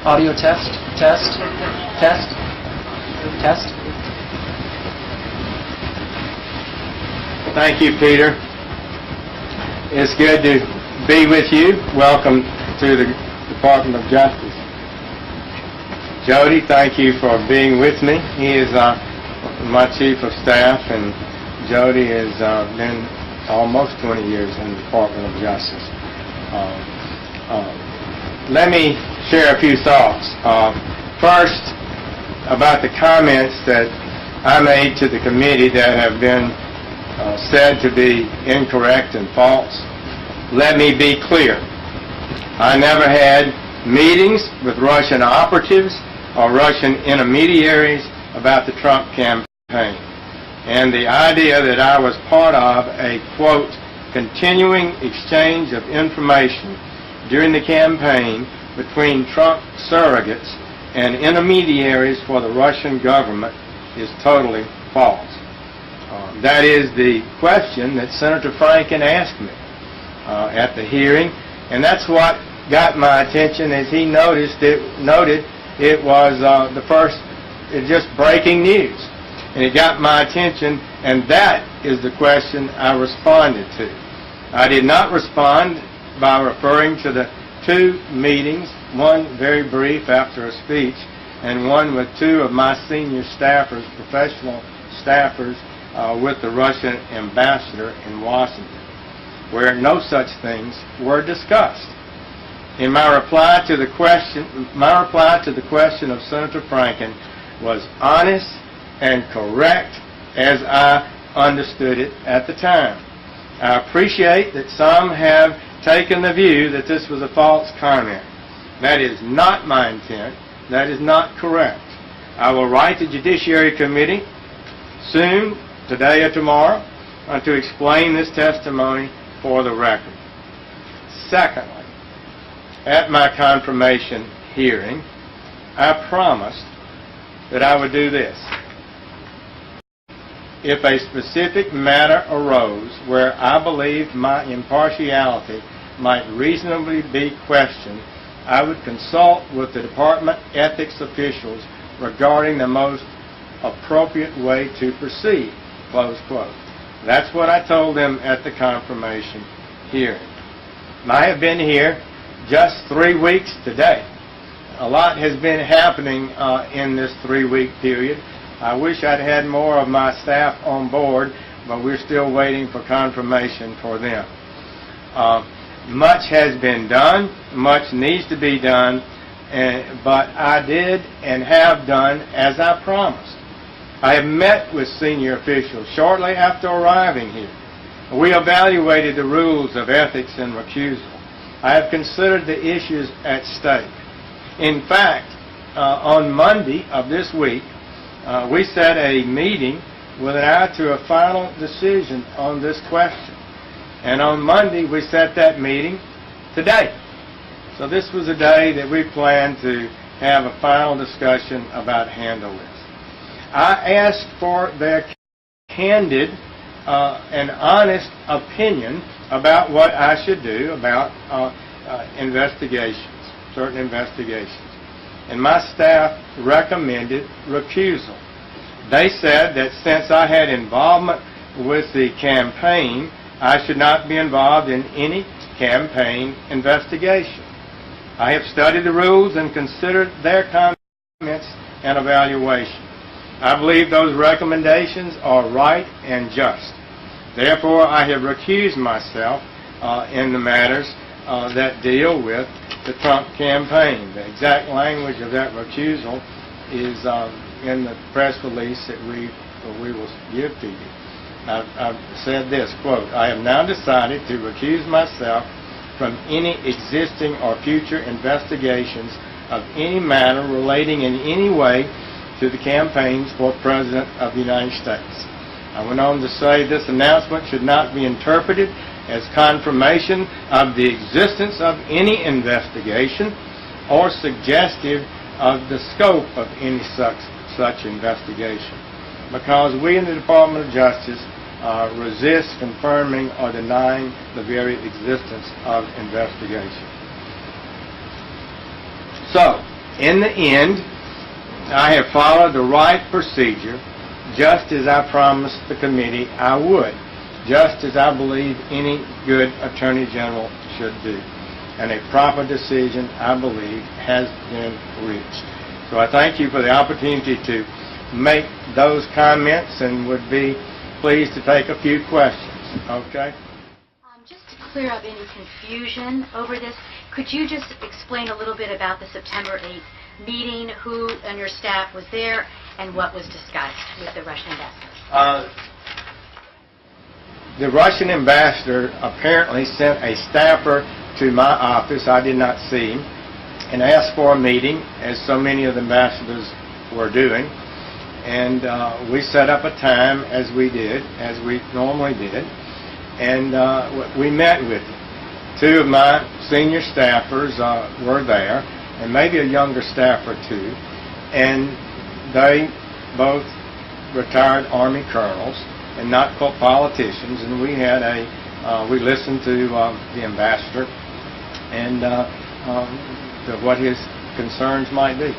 Audio test, test, test, test. Thank you, Peter. It's good to be with you. Welcome to the Department of Justice. Jody, thank you for being with me. He is my Chief of Staff, and Jody has been almost 20 years in the Department of Justice. Let me share a few thoughts. First, about the comments that I made to the committee that have been said to be incorrect and false. Let me be clear. I never had meetings with Russian operatives or Russian intermediaries about the Trump campaign. And the idea that I was part of a, quote, continuing exchange of information during the campaign between Trump surrogates and intermediaries for the Russian government is totally false. That is the question that Senator Franken asked me at the hearing, and that's what got my attention as he noted it was the first, just breaking news. And it got my attention, and that is the question I responded to. I did not respond by referring to the two meetings, one very brief after a speech, and one with two of my senior staffers, professional staffers, with the Russian ambassador in Washington, where no such things were discussed. In my reply to the question of Senator Franken was honest and correct as I understood it at the time. I appreciate that some have taken the view that this was a false comment. That is not my intent. That is not correct. I will write the Judiciary Committee soon, today or tomorrow, to explain this testimony for the record. Secondly, at my confirmation hearing, I promised that I would do this. If a specific matter arose where I believed my impartiality might reasonably be questioned, I would consult with the department ethics officials regarding the most appropriate way to proceed, close quote. That's what I told them at the confirmation hearing. I have been here just 3 weeks today. A lot has been happening in this 3-week period. I wish I'd had more of my staff on board, but we're still waiting for confirmation for them. Much has been done, much needs to be done, but I did and have done as I promised. I have met with senior officials shortly after arriving here. We evaluated the rules of ethics and recusal. I have considered the issues at stake. In fact, on Monday of this week, we set a meeting with an eye to a final decision on this question. And on Monday, we set that meeting today. So this was a day that we planned to have a final discussion about handle this. I asked for their candid and honest opinion about what I should do about investigations, certain investigations. And my staff recommended recusal. They said that since I had involvement with the campaign, I should not be involved in any campaign investigation. I have studied the rules and considered their comments and evaluation. I believe those recommendations are right and just. Therefore, I have recused myself in the matters that deal with the Trump campaign. The exact language of that recusal is in the press release that we will give to you. I've said this, quote, I have now decided to recuse myself from any existing or future investigations of any matter relating in any way to the campaigns for President of the United States. I went on to say this announcement should not be interpreted as confirmation of the existence of any investigation or suggestive of the scope of any such investigation, because we in the Department of Justice resist confirming or denying the very existence of investigation. So, In the end, I have followed the right procedure, just as I promised the committee I would, just as I believe any good Attorney General should do. And a proper decision, I believe, has been reached. So I thank you for the opportunity to make those comments and would be pleased to take a few questions. Okay? Just to clear up any confusion over this, could you just explain a little bit about the September 8th meeting, who on your staff was there, and what was discussed with the Russian ambassador? The Russian ambassador apparently sent a staffer to my office, I did not see him, and asked for a meeting, as so many of the ambassadors were doing. And we set up a time, as we normally did, and we met with him. Two of my senior staffers were there, and maybe a younger staff or two, and they both retired Army colonels and not politicians, and we had we listened to the ambassador and to what his concerns might be.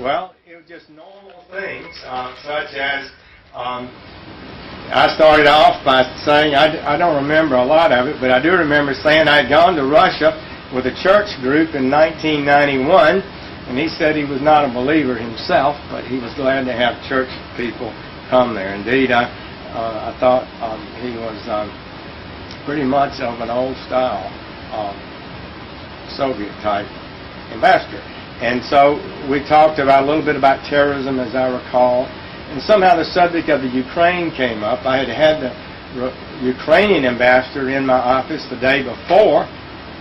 Well, it was just normal things, such as I started off by saying, I don't remember a lot of it, but I do remember saying I'd gone to Russia with a church group in 1991, and he said he was not a believer himself, but he was glad to have church people come there. Indeed, I thought he was pretty much of an old-style Soviet-type ambassador. And so we talked about a little bit about terrorism, as I recall, and somehow the subject of the Ukraine came up. I had the Ukrainian ambassador in my office the day before,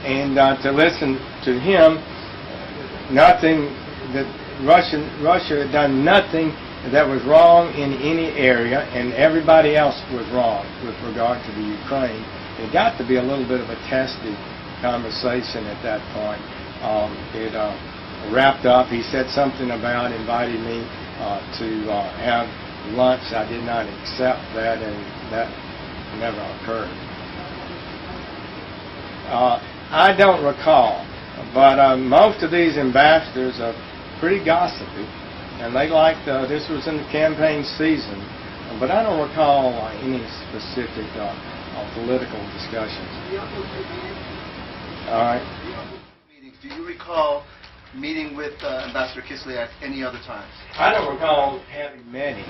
and to listen to him, nothing that Russia had done nothing that was wrong in any area, and everybody else was wrong with regard to the Ukraine. It got to be a little bit of a testy conversation at that point. It wrapped up. He said something about inviting me to have lunch. I did not accept that, and that never occurred. I don't recall, but most of these ambassadors are pretty gossipy, and they liked, this was in the campaign season, but I don't recall any specific political discussions. All right. Do you recall meeting with Ambassador Kislyak any other times? I don't recall having met him.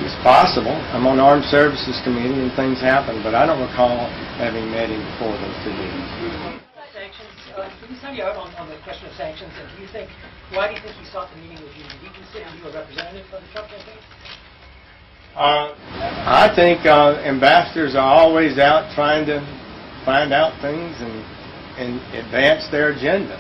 It's possible. I'm on Armed Services Committee and things happen, but I don't recall having met him before those two meetings. Sanctions. Can you sound you out on the question of sanctions? And why do you think he sought the meeting with you? Did he consider you a representative of the Trump campaign? I think ambassadors are always out trying to find out things and advance their agenda.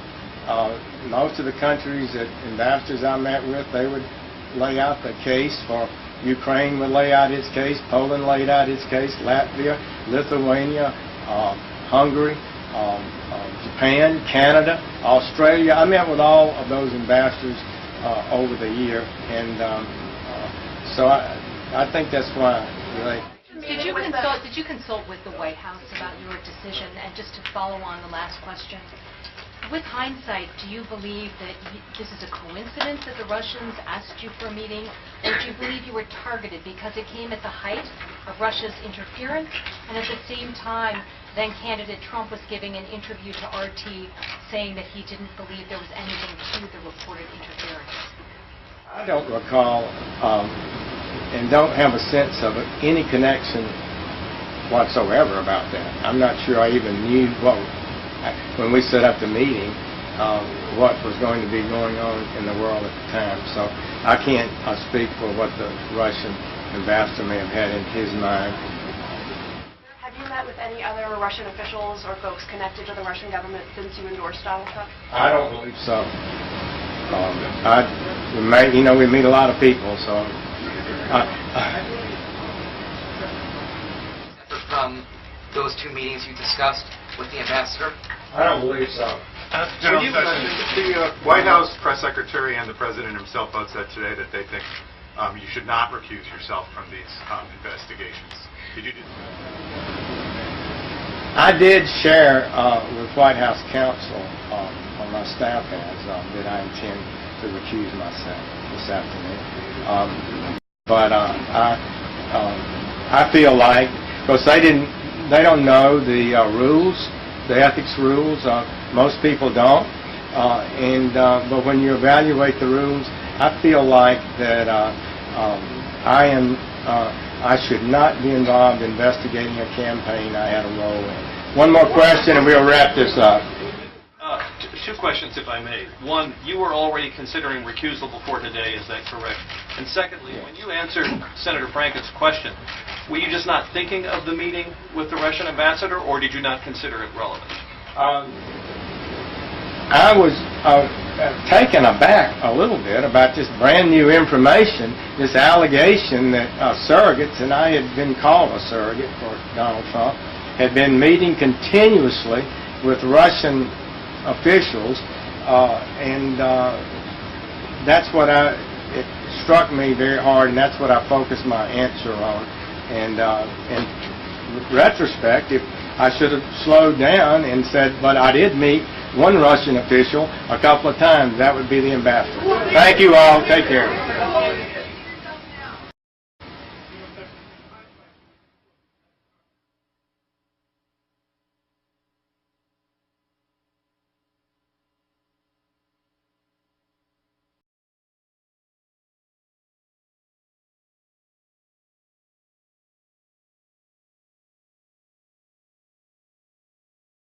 Most of the countries that ambassadors I met with, they would lay out the case for Ukraine, would lay out its case, Poland laid out its case, Latvia, Lithuania, Hungary, Japan, Canada, Australia. I met with all of those ambassadors over the year, and so I think that's why they... Did you consult with the White House about your decision? And just to follow on the last question, with hindsight, do you believe that this is a coincidence that the Russians asked you for a meeting, or do you believe you were targeted because it came at the height of Russia's interference, and at the same time, then candidate Trump was giving an interview to RT saying that he didn't believe there was anything to the reported interference? I don't recall, and don't have a sense of it, any connection whatsoever about that. I'm not sure I even knew when we set up the meeting, what was going to be going on in the world at the time. So I can't speak for what the Russian ambassador may have had in his mind. Have you met with any other Russian officials or folks connected to the Russian government since you endorsed Donald Trump? I don't believe so. We meet a lot of people, so... From those two meetings you discussed with the ambassador? I don't believe so. General Sessions, the White House press secretary and the president himself both said today that they think you should not recuse yourself from these investigations. Did you do that? I did share with White House counsel on my staff ads that I intend to recuse myself this afternoon. But I feel like, because they don't know the rules, the ethics rules. Most people don't. But when you evaluate the rules, I feel like that I should not be involved investigating a campaign I had a role in. One more question and we'll wrap this up. Two questions, if I may. One, you were already considering recusal before today, is that correct? And secondly, when you answered Senator Franken's question, were you just not thinking of the meeting with the Russian ambassador, or did you not consider it relevant? I was taken aback a little bit about this brand new information, this allegation that surrogates, and I had been called a surrogate for Donald Trump, had been meeting continuously with Russian officials, and that's what it struck me very hard, and that's what I focused my answer on. And in retrospect, if I should have slowed down and said, but I did meet one Russian official a couple of times, that would be the ambassador. Thank you all. Take care.